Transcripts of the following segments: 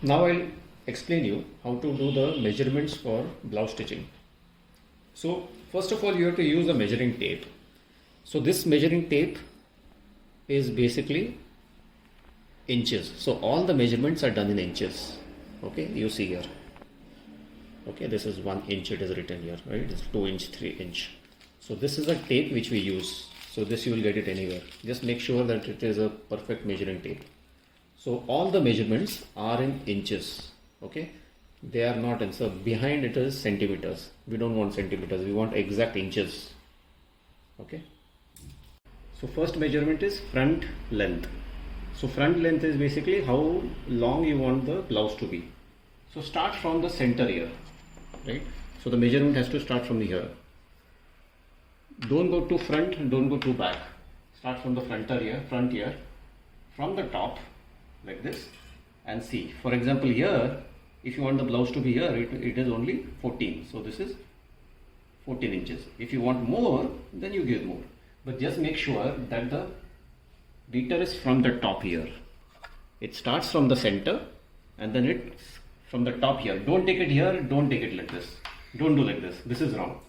Now I'll explain you how to do the measurements for blouse stitching. So first of all, you have to use a measuring tape. So this measuring tape is basically inches. So all the measurements are done in inches. Okay, you see here. Okay, this is 1 inch, it is written here, right? It's 2 inch, 3 inch. So this is a tape which we use. So this you will get it anywhere. Just make sure that it is a perfect measuring tape. So all the measurements are in inches. Okay, they are not in, so behind it is centimeters. We don't want centimeters, we want exact inches. Okay, so first measurement is front length. So front length is basically how long you want the blouse to be. So start from the center here, right? So the measurement has to start from here. Don't go to front, don't go to back. Start from the front here, from the top like this, and see. For example, here, if you want the blouse to be here, it is only 14. So this is 14 inches. If you want more, then you give more. But just make sure that the beater is from the top here. It starts from the center and then it's from the top here. Don't take it here, don't take it like this. Don't do like this. This is wrong.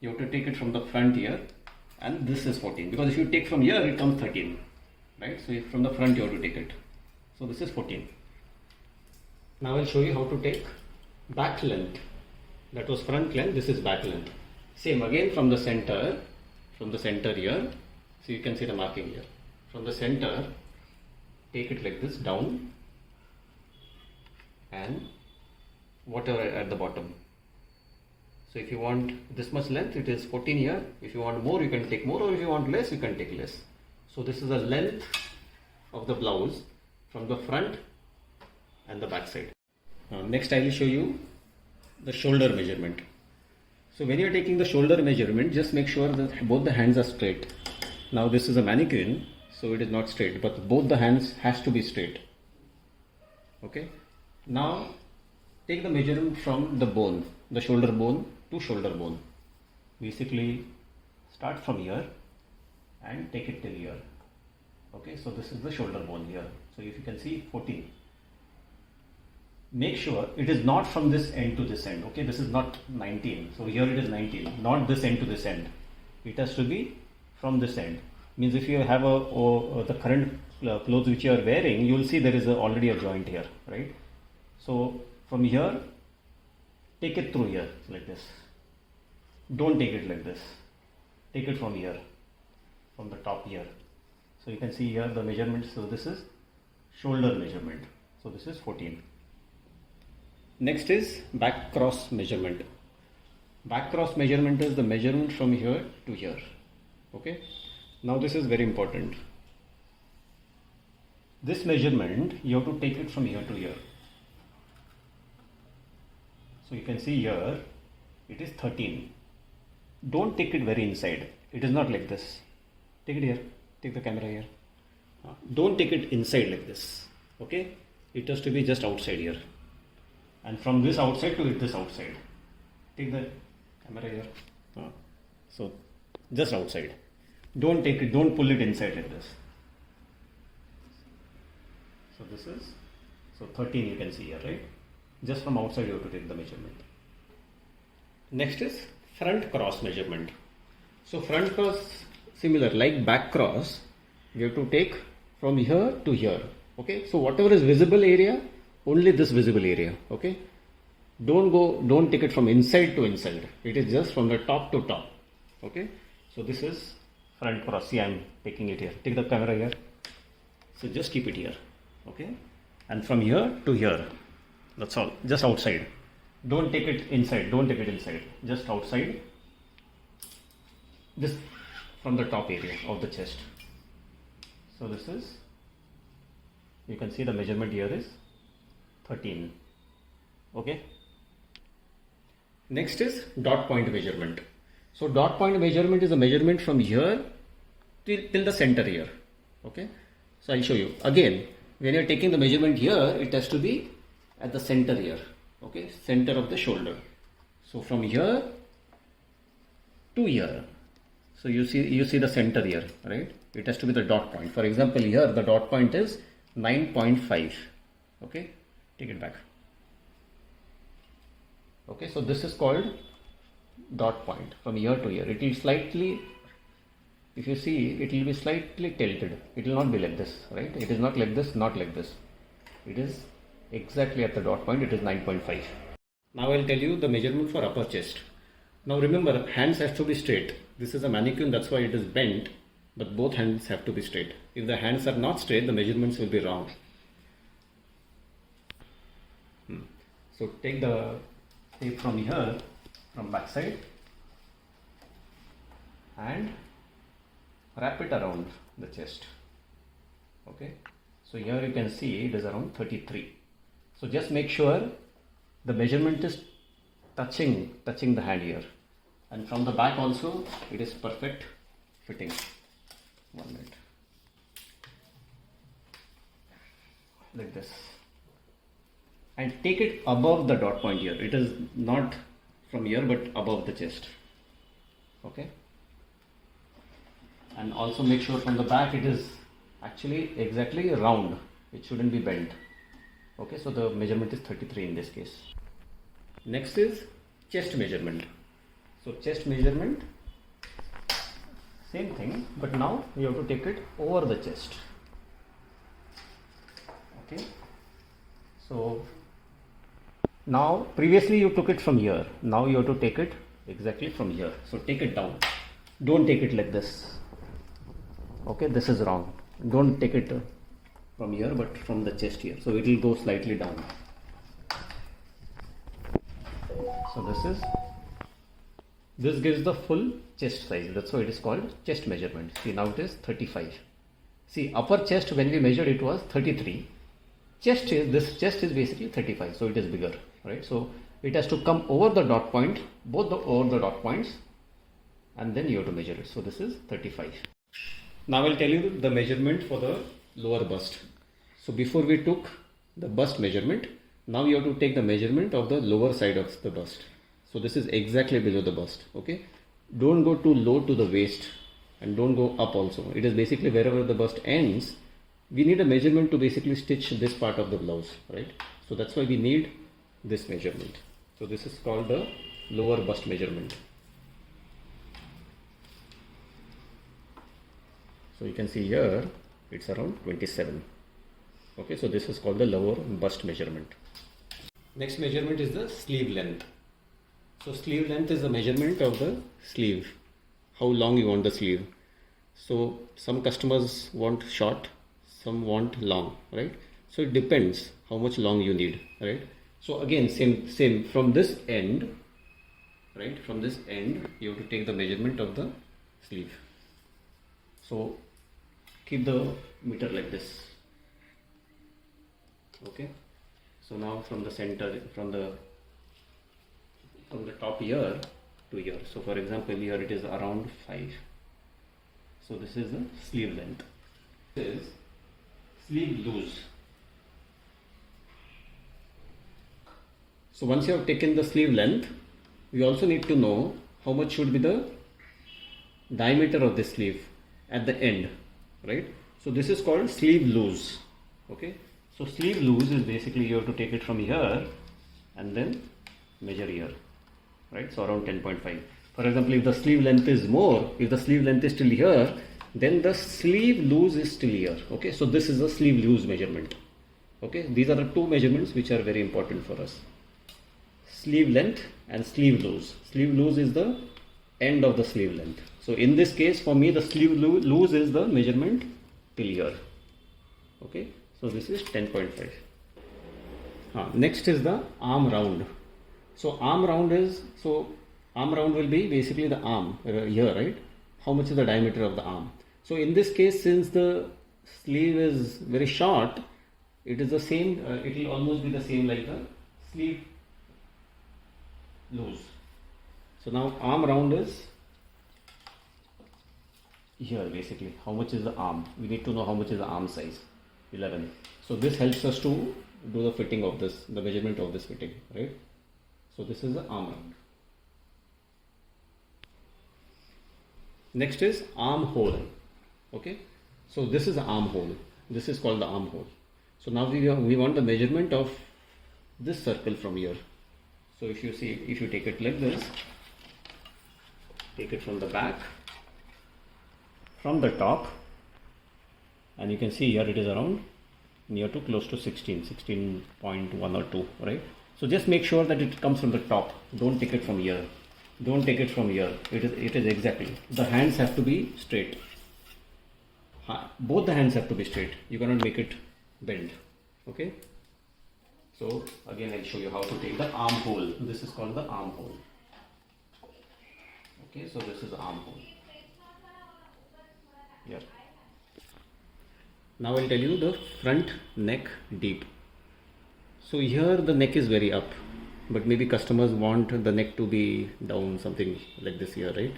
You have to take it from the front here, and this is 14. Because if you take from here, it comes 13. Right? So from the front you have to take it. So this is 14. Now I'll show you how to take back length. That was front length, this is back length. Same again from the center here. So you can see the marking here. From the center, take it like this down and whatever at the bottom. So if you want this much length, it is 14 here. If you want more, you can take more, or if you want less, you can take less. So this is the length of the blouse from the front and the back side. Next I will show you the shoulder measurement. So when you are taking the shoulder measurement, just make sure that both the hands are straight. Now this is a mannequin, so it is not straight, but both the hands has to be straight. Okay. Now take the measurement from the bone, the shoulder bone to shoulder bone. Basically start from here and take it till here. Okay, so this is the shoulder bone here. So if you can see 14. Make sure it is not from this end to this end. Okay, this is not 19. So here it is 19, not this end to this end. It has to be from this end. Means if you have the current clothes which you are wearing, you will see there is already a joint here, right? So from here, take it through here like this. Don't take it like this. Take it from here, from the top here. So you can see here the measurement. So this is shoulder measurement. So this is 14. Next is back cross measurement. Back cross measurement is the measurement from here to here. Okay. Now this is very important. This measurement you have to take it from here to here. So you can see here it is 13. Don't take it very inside. It is not like this. Take it here. Take the camera here. Don't take it inside like this. Okay. It has to be just outside here. And from this outside to this outside. Take the camera here. So just outside. Don't take it, don't pull it inside like this. So this is, so 13 you can see here, right? Just from outside you have to take the measurement. Next is front cross measurement. So front cross, similar like back cross, you have to take from here to here. Okay, so whatever is visible area, only this visible area. Okay, don't take it from inside to inside. It is just from the top to top. Okay, so this is front cross. See, I am taking it here. Take the camera here. So just keep it here. Okay, and from here to here. That's all. Just outside. Don't take it inside. Don't take it inside. Just outside. This from the top area of the chest. So this is. You can see the measurement here is 13. Okay. Next is dot point measurement. So dot point measurement is a measurement from here till the center here. Okay. So I'll show you. Again, when you're taking the measurement here, it has to be at the center here. Okay. Center of the shoulder. So from here to here. So you see the center here, right? It has to be the dot point. For example, here the dot point is 9.5. Okay. take it back. Okay, so this is called dot point from ear to ear. It will slightly, if you see, it will be slightly tilted. It will not be like this, right? It is not like this, not like this. It is exactly at the dot point. It is 9.5. Now I'll tell you the measurement for upper chest. Now remember, hands have to be straight. This is a mannequin, that's why it is bent, but both hands have to be straight. If the hands are not straight, the measurements will be wrong. So take the tape from here, from back side, and wrap it around the chest. Okay, so here you can see it is around 33. So just make sure the measurement is touching the hand here, and from the back also it is perfect fitting. 1 minute, like this, and take it above the dot point here. It is not from here but above the chest. Okay, and also make sure from the back it is actually exactly round. It shouldn't be bent. Okay, so the measurement is 33 in this case. Next is chest measurement. So chest measurement, same thing, but now you have to take it over the chest. Okay, so now previously you took it from here, now you have to take it exactly from here. So take it down, don't take it like this. Okay, this is wrong. Don't take it from here but from the chest here, so it will go slightly down. So this gives the full chest size. That's why it is called chest measurement. See, now it is 35. See, upper chest when we measured it was 33. This chest is basically 35, so it is bigger, right? So it has to come over the dot point, over the dot points, and then you have to measure it. So this is 35. Now I will tell you the measurement for the lower bust. So before we took the bust measurement, now you have to take the measurement of the lower side of the bust. So this is exactly below the bust. Okay, don't go too low to the waist and don't go up also. It is basically wherever the bust ends. We need a measurement to basically stitch this part of the blouse, right? So that's why we need this measurement. So this is called the lower bust measurement. So you can see here it's around 27. Okay, so this is called the lower bust measurement. Next measurement is the sleeve length. So sleeve length is the measurement of the sleeve, how long you want the sleeve. So some customers want short, some want long, right? So it depends how much long you need, right? So again, same from this end, right? From this end, you have to take the measurement of the sleeve. So keep the meter like this. Okay. So now from the center, from the top here to here. So for example, here it is around 5. So this is the sleeve length. This is sleeve loose. So once you have taken the sleeve length, we also need to know how much should be the diameter of the sleeve at the end, right? So this is called sleeve loose. Okay. So sleeve loose is basically you have to take it from here and then measure here, right? So around 10.5. For example, if the sleeve length is more, if the sleeve length is still here, then the sleeve loose is still here. Okay, so this is the sleeve loose measurement. Okay, these are the two measurements which are very important for us. Sleeve length and sleeve loose. Sleeve loose is the end of the sleeve length. So in this case, for me, the sleeve loose is the measurement till here. Okay, so this is 10.5. Next is the arm round. So arm round will be basically the arm here, right? How much is the diameter of the arm? So in this case, since the sleeve is very short, it is the same, it will almost be the same like the sleeve loose. So now arm round is here basically. How much is the arm? We need to know how much is the arm size. 11. So this helps us to do the fitting of this, the measurement of this fitting, right? So this is the arm round. Next is armhole. Okay, so this is the armhole. This is called the armhole. So now we want the measurement of this circle from here. So if you see, if you take it like this, take it from the back, from the top, and you can see here it is around near to close to 16.1 or 2, right? So just make sure that it comes from the top. Don't take it from here. Don't take it from here. It is exactly. The hands have to be straight. Both the hands have to be straight. You cannot make it bend. Okay. So again, I'll show you how to take the armhole. This is called the armhole. Okay. So this is the armhole. Here. Now I'll tell you the front neck deep. So here the neck is very up, but maybe customers want the neck to be down, something like this here, right?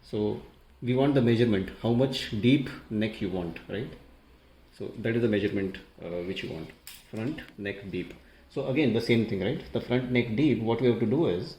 So we want the measurement, how much deep neck you want, right? So that is the measurement which you want, front neck deep. So again the same thing, right? The front neck deep, what we have to do is,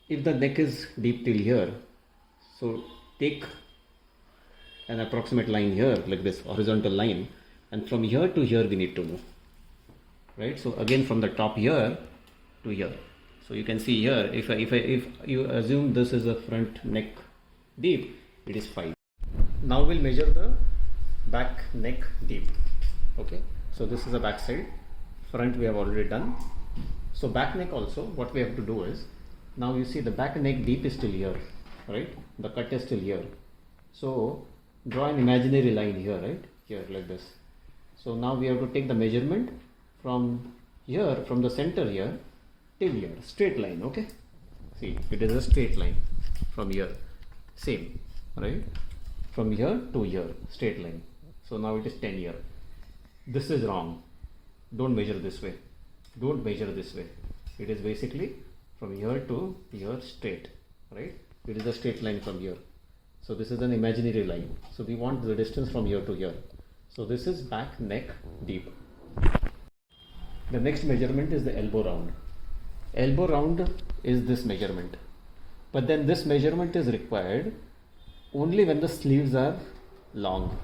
if the neck is deep till here, so take an approximate line here, like this horizontal line, and from here to here we need to know, right? So again from the top here to here. So you can see here, if you assume this is a front neck deep, it is 5. Now we'll measure the back neck deep. Okay, so this is the back side. Front we have already done. So back neck also, what we have to do is, now you see the back neck deep is still here, right? The cut is still here. So draw an imaginary line here, right? Here, like this. So now we have to take the measurement from here, from the center here till here, straight line. Okay, see, it is a straight line from here, same, right? From here to here, straight line. So now it is 10 here. This is wrong. Don't measure this way. Don't measure this way. It is basically from here to here straight, right? It is a straight line from here. So this is an imaginary line. So we want the distance from here to here. So this is back neck deep. The next measurement is the elbow round. Elbow round is this measurement. But then this measurement is required only when the sleeves are long.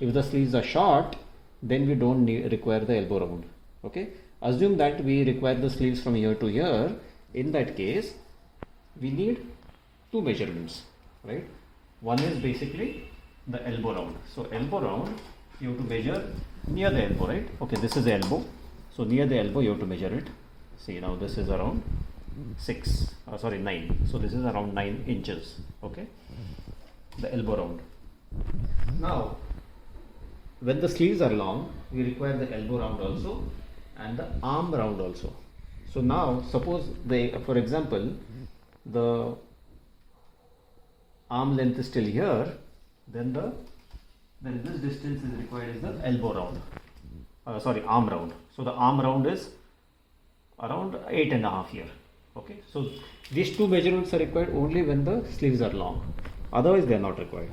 If the sleeves are short, then we don't require the elbow round. Okay. Assume that we require the sleeves from here to here. In that case, we need two measurements, right? One is basically the elbow round. So elbow round, you have to measure near the elbow, right? Okay, this is the elbow. So near the elbow, you have to measure it. See, now this is around 9. So this is around 9 inches. Okay, the elbow round. Now, when the sleeves are long, we require the elbow round also and the arm round also. So now, suppose for example, the arm length is still here, then this distance is required is the elbow round. Arm round. So the arm round is around 8.5 here. Okay, so these two measurements are required only when the sleeves are long. Otherwise, they are not required.